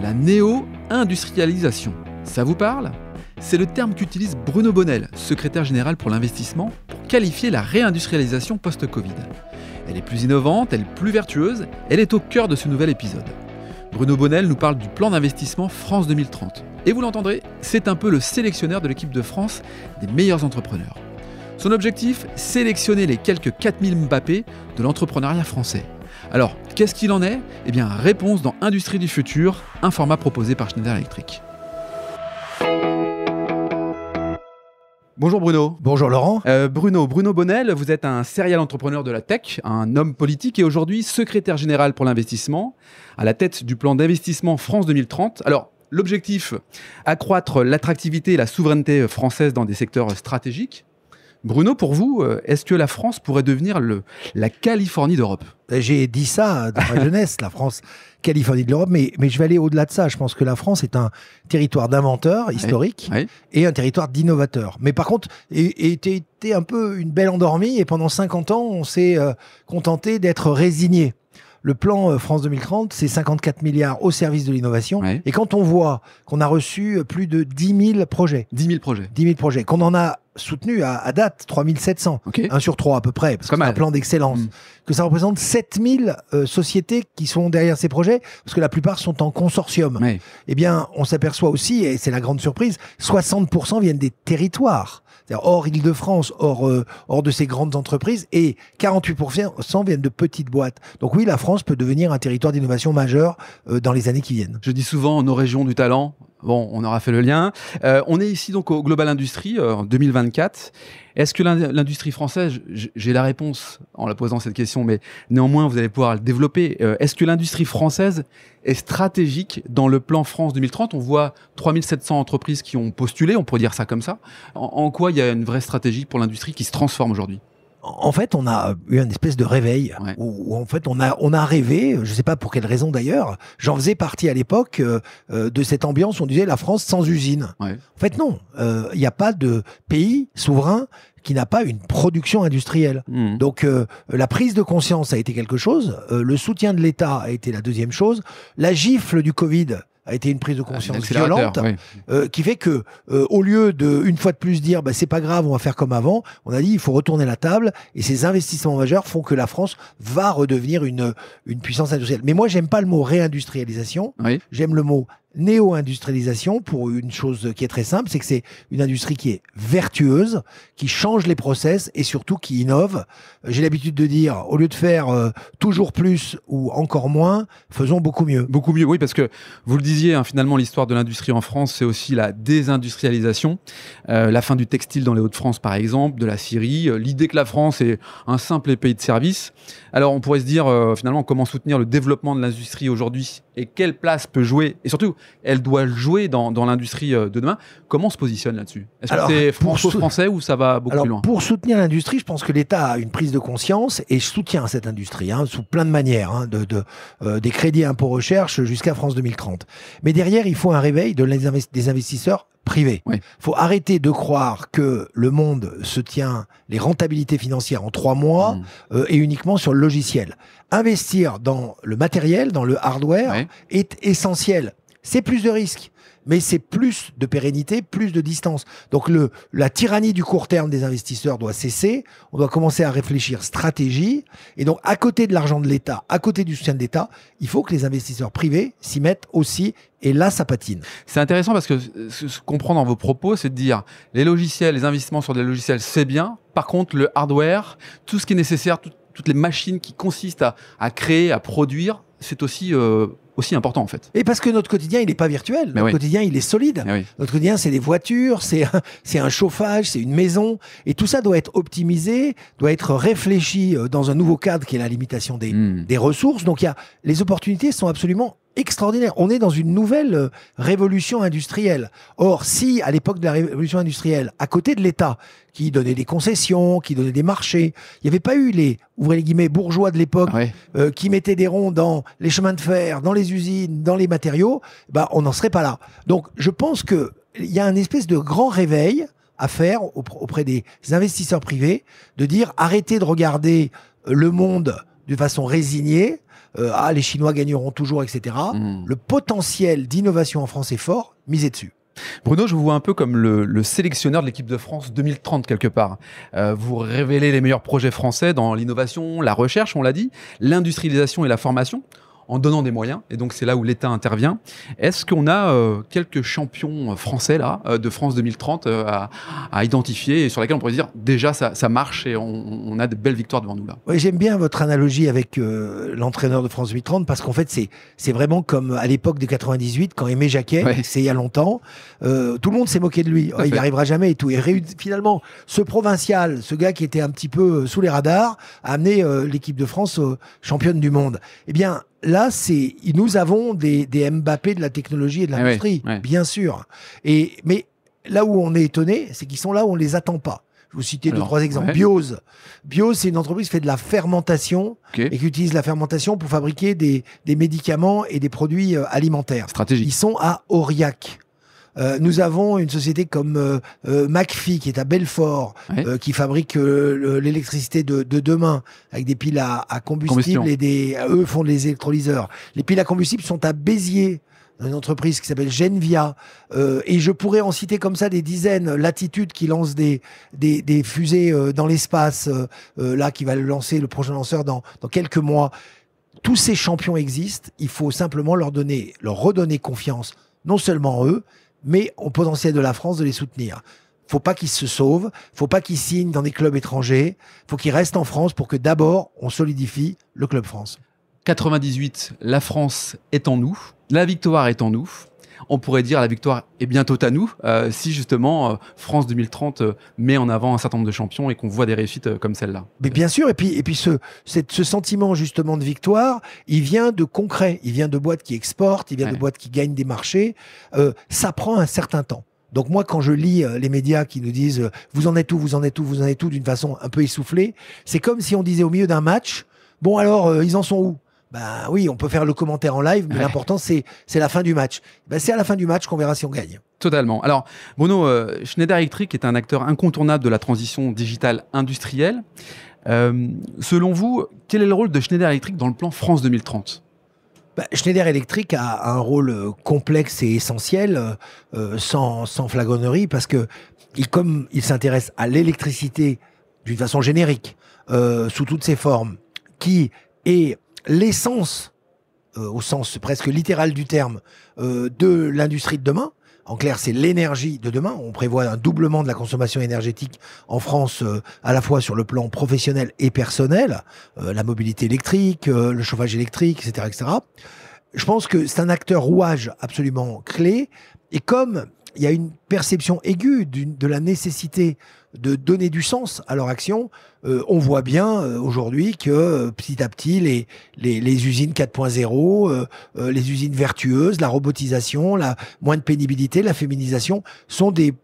La néo-industrialisation, ça vous parle ? C'est le terme qu'utilise Bruno Bonnell, secrétaire général pour l'investissement, pour qualifier la réindustrialisation post-Covid. Elle est plus innovante, elle est plus vertueuse, elle est au cœur de ce nouvel épisode. Bruno Bonnell nous parle du plan d'investissement France 2030. Et vous l'entendrez, c'est un peu le sélectionneur de l'équipe de France des meilleurs entrepreneurs. Son objectif, sélectionner les quelques 4000 Mbappé de l'entrepreneuriat français. Alors, qu'est-ce qu'il en est ? Eh bien, réponse dans Industrie du futur, un format proposé par Schneider Electric. Bonjour Bruno. Bonjour Laurent. Bruno Bonnell, vous êtes un serial entrepreneur de la tech, un homme politique et aujourd'hui secrétaire général pour l'investissement, à la tête du plan d'investissement France 2030. Alors, l'objectif, accroître l'attractivité et la souveraineté française dans des secteurs stratégiques. Bruno, pour vous, est-ce que la France pourrait devenir la Californie d'Europe ? J'ai dit ça dans ma jeunesse, la France, Californie de l'Europe, mais je vais aller au-delà de ça. Je pense que la France est un territoire d'inventeurs historique et un territoire d'innovateurs. Mais par contre, était un peu une belle endormie et pendant 50 ans, on s'est contenté d'être résigné. Le plan France 2030, c'est 54 milliards au service de l'innovation. Ouais. Et quand on voit qu'on a reçu plus de 10 000 projets. 10 000 projets. 10 000 projets. Qu'on en a soutenu à date 3 700. Okay. 1 sur 3 à peu près. Parce que c'est un plan d'excellence. Que ça représente 7 000 sociétés qui sont derrière ces projets. Parce que la plupart sont en consortium. Ouais. Eh bien, on s'aperçoit aussi, et c'est la grande surprise, 60% viennent des territoires. C'est-à-dire hors Île-de-France, hors de ces grandes entreprises, et 48% viennent de petites boîtes. Donc oui, la France peut devenir un territoire d'innovation majeur dans les années qui viennent. Je dis souvent nos régions du talent. Bon, on aura fait le lien. On est ici donc au Global Industrie en 2024. Est-ce que l'industrie française, j'ai la réponse en la posant cette question, mais néanmoins vous allez pouvoir le développer. Est-ce que l'industrie française est stratégique dans le plan France 2030 ? On voit 3700 entreprises qui ont postulé, on pourrait dire ça comme ça. En quoi il y a une vraie stratégie pour l'industrie qui se transforme aujourd'hui ? En fait, on a eu une espèce de réveil où en fait on a rêvé, je sais pas pour quelle raison d'ailleurs. J'en faisais partie à l'époque de cette ambiance où on disait la France sans usine. Ouais. En fait, non, il n'y a pas de pays souverain qui n'a pas une production industrielle. Donc la prise de conscience a été quelque chose, le soutien de l'État a été la deuxième chose, la gifle du Covid a été une prise de conscience violente qui fait que au lieu de une fois de plus dire c'est pas grave, on va faire comme avant, on a dit il faut retourner la table et ces investissements majeurs font que la France va redevenir une puissance industrielle. Mais moi j'aime pas le mot réindustrialisation, j'aime le mot néo-industrialisation pour une chose qui est très simple, c'est que c'est une industrie qui est vertueuse, qui change les process et surtout qui innove. J'ai l'habitude de dire, au lieu de faire toujours plus ou encore moins, faisons beaucoup mieux. Beaucoup mieux, oui, parce que vous le disiez, finalement, l'histoire de l'industrie en France, c'est aussi la désindustrialisation, la fin du textile dans les Hauts-de-France, par exemple, de la scierie, l'idée que la France est un simple pays de service. Alors, on pourrait se dire, finalement, comment soutenir le développement de l'industrie aujourd'hui et quelle place peut jouer, et surtout, elle doit jouer dans l'industrie de demain. Comment on se positionne là-dessus ? Est-ce que c'est franco-français ou ça va beaucoup plus loin ? Pour soutenir l'industrie, je pense que l'État a une prise de conscience et soutient cette industrie sous plein de manières, des crédits impôt recherche jusqu'à France 2030. Mais derrière, il faut un réveil des investisseurs privés. Il faut arrêter de croire que le monde se tient les rentabilités financières en 3 mois et uniquement sur le logiciel. Investir dans le matériel, dans le hardware est essentiel. C'est plus de risques, mais c'est plus de pérennité, plus de distance. Donc la tyrannie du court terme des investisseurs doit cesser. On doit commencer à réfléchir stratégie. Et donc, à côté de l'argent de l'État, à côté du soutien de l'État, il faut que les investisseurs privés s'y mettent aussi. Et là, ça patine. C'est intéressant parce que ce qu'on comprend dans vos propos, c'est de dire les logiciels, les investissements sur des logiciels, c'est bien. Par contre, le hardware, tout ce qui est nécessaire, toutes les machines qui consistent à créer, à produire, c'est aussi important en fait. Et parce que notre quotidien, il n'est pas virtuel. Notre quotidien, il est solide. Notre quotidien, c'est des voitures, c'est un chauffage, c'est une maison. Et tout ça doit être optimisé, doit être réfléchi dans un nouveau cadre qui est la limitation des ressources. Donc, les opportunités sont absolument extraordinaire. On est dans une nouvelle révolution industrielle. Or, si à l'époque de la révolution industrielle, à côté de l'État, qui donnait des concessions, qui donnait des marchés, il n'y avait pas eu les, ouvrez les guillemets, bourgeois de l'époque, qui mettaient des ronds dans les chemins de fer, dans les usines, dans les matériaux, on n'en serait pas là. Donc, je pense qu'il y a un espèce de grand réveil à faire auprès des investisseurs privés, de dire arrêtez de regarder le monde de façon résignée, les Chinois gagneront toujours, etc. Le potentiel d'innovation en France est fort, misez dessus. Bruno, je vous vois un peu comme le sélectionneur de l'équipe de France 2030 quelque part. Vous révélez les meilleurs projets français dans l'innovation, la recherche, on l'a dit, l'industrialisation et la formation, en donnant des moyens, et donc c'est là où l'État intervient. Est-ce qu'on a quelques champions français là, de France 2030 à identifier et sur lesquels on pourrait dire déjà ça marche et on a de belles victoires devant nous là? Oui, j'aime bien votre analogie avec l'entraîneur de France 2030 parce qu'en fait c'est vraiment comme à l'époque de 98 quand Aimé Jacquet, c'est il y a longtemps, tout le monde s'est moqué de lui, il n'y arrivera jamais et tout. Et finalement, ce provincial, ce gars qui était un petit peu sous les radars, a amené l'équipe de France championne du monde. Eh bien, là, nous avons des Mbappé de la technologie et de l'industrie, bien sûr. Mais là où on est étonné, c'est qu'ils sont là où on ne les attend pas. Je vous citer 2-3 exemples. Biose. Biose, c'est une entreprise qui fait de la fermentation et qui utilise la fermentation pour fabriquer des médicaments et des produits alimentaires. Stratégique. Ils sont à Aurillac. Nous avons une société comme McPhy qui est à Belfort, qui fabrique l'électricité de demain avec des piles à combustible et eux font des électrolyseurs. Les piles à combustible sont à Béziers, une entreprise qui s'appelle Genvia, et je pourrais en citer comme ça des dizaines. Latitude qui lance des fusées dans l'espace, là qui va lancer le prochain lanceur dans quelques mois. Tous ces champions existent, il faut simplement leur redonner confiance, non seulement en eux, mais au potentiel de la France de les soutenir. Faut pas qu'ils se sauvent, faut pas qu'ils signent dans des clubs étrangers, faut qu'ils restent en France pour que d'abord on solidifie le Club France. 98, la France est en nous, la victoire est en nous. On pourrait dire la victoire est bientôt à nous si justement France 2030 met en avant un certain nombre de champions et qu'on voit des réussites comme celle-là. Mais bien sûr, et puis ce sentiment justement de victoire, il vient de concret, il vient de boîtes qui exportent, il vient de boîtes qui gagnent des marchés. Ça prend un certain temps. Donc moi, quand je lis les médias qui nous disent vous en êtes où, vous en êtes où, vous en êtes où d'une façon un peu essoufflée, c'est comme si on disait au milieu d'un match, bon alors ils en sont où? Ben oui, on peut faire le commentaire en live, mais l'important c'est la fin du match. Ben, c'est à la fin du match qu'on verra si on gagne. Totalement. Alors, Bruno, Schneider Electric est un acteur incontournable de la transition digitale industrielle. Selon vous, quel est le rôle de Schneider Electric dans le plan France 2030 ? Schneider Electric a un rôle complexe et essentiel, sans flagornerie, parce que comme il s'intéresse à l'électricité d'une façon générique, sous toutes ses formes, qui est l'essence, au sens presque littéral du terme, de l'industrie de demain. En clair, c'est l'énergie de demain. On prévoit un doublement de la consommation énergétique en France, à la fois sur le plan professionnel et personnel, la mobilité électrique, le chauffage électrique, etc., etc. Je pense que c'est un acteur rouage absolument clé. Et comme il y a une perception aiguë de la nécessité de donner du sens à leur action, on voit bien aujourd'hui que petit à petit les usines 4.0, les usines vertueuses, la robotisation, la moins de pénibilité, la féminisation sont des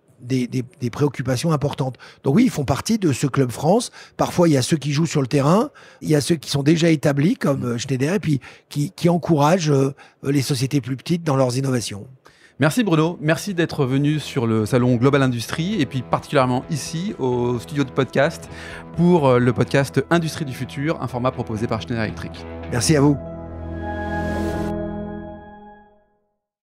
préoccupations importantes. Donc oui, ils font partie de ce Club France. Parfois, il y a ceux qui jouent sur le terrain, il y a ceux qui sont déjà établis comme Schneider et puis qui encouragent les sociétés plus petites dans leurs innovations. Merci Bruno, merci d'être venu sur le salon Global Industrie et puis particulièrement ici au studio de podcast pour le podcast Industrie du futur, un format proposé par Schneider Electric. Merci à vous.